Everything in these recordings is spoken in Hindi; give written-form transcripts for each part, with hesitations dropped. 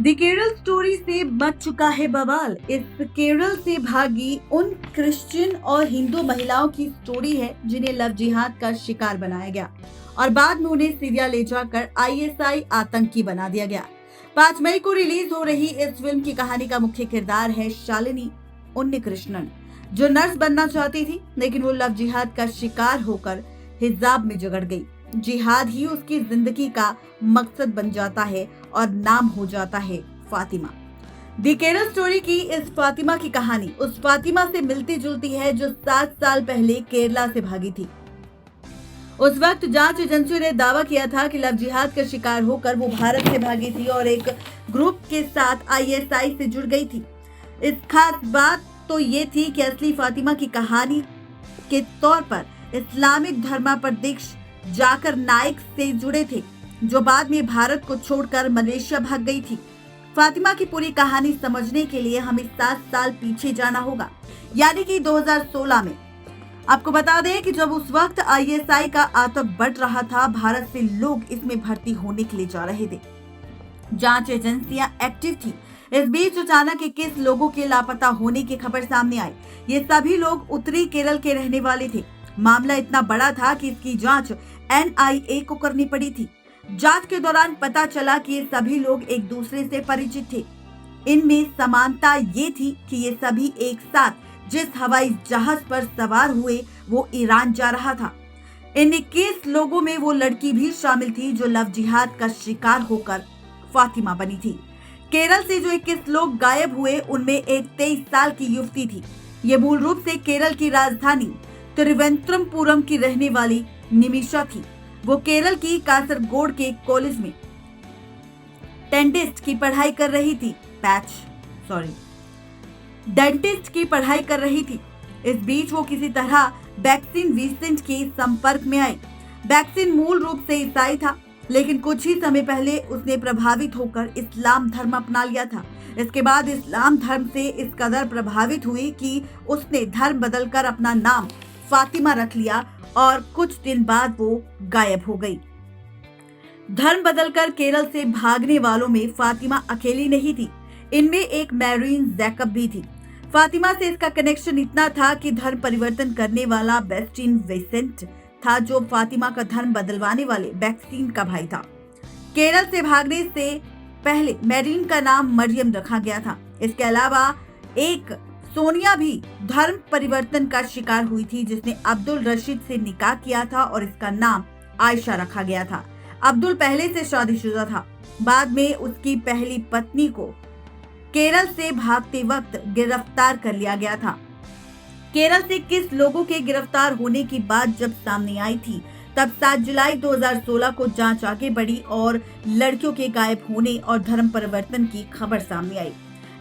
द केरल स्टोरी से मच चुका है बवाल। इस केरल से भागी उन क्रिश्चियन और हिंदू महिलाओं की स्टोरी है जिन्हें लव जिहाद का शिकार बनाया गया और बाद में उन्हें सीरिया ले जाकर आईएसआई आतंकी बना दिया गया। 5 मई को रिलीज हो रही इस फिल्म की कहानी का मुख्य किरदार है शालिनी उन्नीकृष्णन, जो नर्स बनना चाहती थी, लेकिन वो लव जिहाद का शिकार होकर हिजाब में जकड़ गई। जिहाद ही उसकी जिंदगी का मकसद बन जाता है और नाम हो जाता है फातिमा। द केरल स्टोरी की इस फातिमा की कहानी उस फातिमा से मिलती जुलती है जो 7 साल पहले केरला से भागी थी। उस वक्त जांच एजेंसियों ने दावा किया था कि लव जिहाद का शिकार होकर वो भारत से भागी थी और एक ग्रुप के साथ आईएसआई से जुड़ गई थी। इस खास बात तो ये थी कि असली फातिमा की कहानी के तौर पर इस्लामिक धर्मापदेश जाकिर नाइक से जुड़े थे, जो बाद में भारत को छोड़कर मलेशिया भाग गई थी। फातिमा की पूरी कहानी समझने के लिए हमें 7 साल पीछे जाना होगा, यानी कि 2016 में। आपको बता दें कि जब उस वक्त आईएसआई का आतंक बढ़ रहा था, भारत से लोग इसमें भर्ती होने के लिए जा रहे थे। जांच एजेंसियां एक्टिव थी। इस बीच अचानक 21 लोगों के लापता होने की खबर सामने आई। ये सभी लोग उत्तरी केरल के रहने वाले थे। मामला इतना बड़ा था कि इसकी जांच एनआईए को करनी पड़ी थी। जांच के दौरान पता चला कि ये सभी लोग एक दूसरे से परिचित थे। इनमें समानता ये थी कि ये सभी एक साथ जिस हवाई जहाज पर सवार हुए वो ईरान जा रहा था। इन 21 लोगों में वो लड़की भी शामिल थी जो लव जिहाद का शिकार होकर फातिमा बनी थी। केरल से जो 21 लोग गायब हुए, उनमें एक 23 साल की युवती थी। ये मूल रूप से केरल की राजधानी तिरुवनंतपुरम की रहने वाली निमिषा थी। वो केरल की कासरगोड के कॉलेज में डेंटिस्ट की पढ़ाई कर रही थी। इस बीच वो किसी तरह बैक्सिन विसेंट के संपर्क में आई। बैक्सिन मूल रूप से ईसाई था, लेकिन कुछ ही समय पहले उसने प्रभावित होकर इस्लाम धर्म अपना लिया था। इसके बाद इस्लाम धर्म से इस कदर प्रभावित हुई कि उसने धर्म बदलकर अपना नाम फातिमा रख लिया और कुछ दिन बाद वो गायब हो गई। धर्म बदलकर केरल से भागने वालों में फातिमा अकेली नहीं थी। इनमें एक मैरीन जैकब भी थी। फातिमा से इसका कनेक्शन इतना था कि धर्म परिवर्तन करने वाला बेस्टिन विसेंट था, जो फातिमा का धर्म बदलवाने वाले बैक्सिन का भाई था। केरल से भागने से पहले मैरीन का नाम मरियम रखा गया था। इसके अलावा एक सोनिया भी धर्म परिवर्तन का शिकार हुई थी, जिसने अब्दुल रशीद से निकाह किया था और इसका नाम आयशा रखा गया था। अब्दुल पहले से शादीशुदा था। बाद में उसकी पहली पत्नी को केरल से भागते वक्त गिरफ्तार कर लिया गया था। केरल से 21 लोगों के गिरफ्तार होने की बात जब सामने आई थी, तब 7 जुलाई 2016 को जांच आगे बढ़ी और लड़कियों के गायब होने और धर्म परिवर्तन की खबर सामने आई।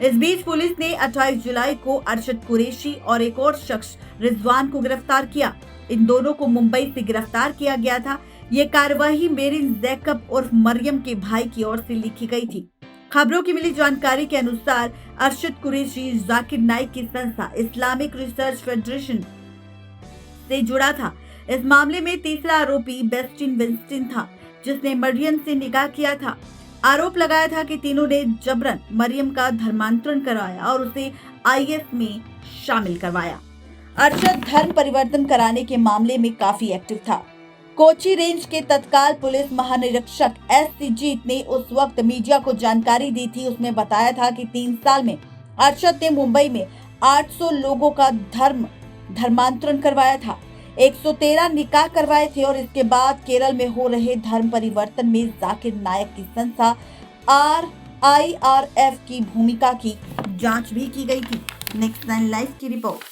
इस बीच पुलिस ने 28 जुलाई को अरशद कुरैशी और एक और शख्स रिजवान को गिरफ्तार किया। इन दोनों को मुंबई से गिरफ्तार किया गया था। ये कार्रवाई मेरिन जैकब और मरियम के भाई की ओर से लिखी गई थी। खबरों की मिली जानकारी के अनुसार अरशद कुरैशी जाकिर नाइक की संस्था इस्लामिक रिसर्च फेडरेशन से जुड़ा था। इस मामले में तीसरा आरोपी बेस्टिन विंस्टन था, जिसने मरियम से निकाह किया था। आरोप लगाया था कि तीनों ने जबरन मरियम का धर्मांतरण करवाया और उसे आईएस में शामिल करवाया। अरशद धर्म परिवर्तन कराने के मामले में काफी एक्टिव था। कोची रेंज के तत्काल पुलिस महानिरीक्षक एस जीत ने उस वक्त मीडिया को जानकारी दी थी। उसने बताया था कि 3 साल में अरशद ने मुंबई में 800 लोगों का धर्मांतरण करवाया था। 113 निकाह करवाए थे और इसके बाद केरल में हो रहे धर्म परिवर्तन में जाकिर नाइक की संस्था RIRF की भूमिका की जांच भी की गई थी। नेक्स्ट 9 लाइव की रिपोर्ट।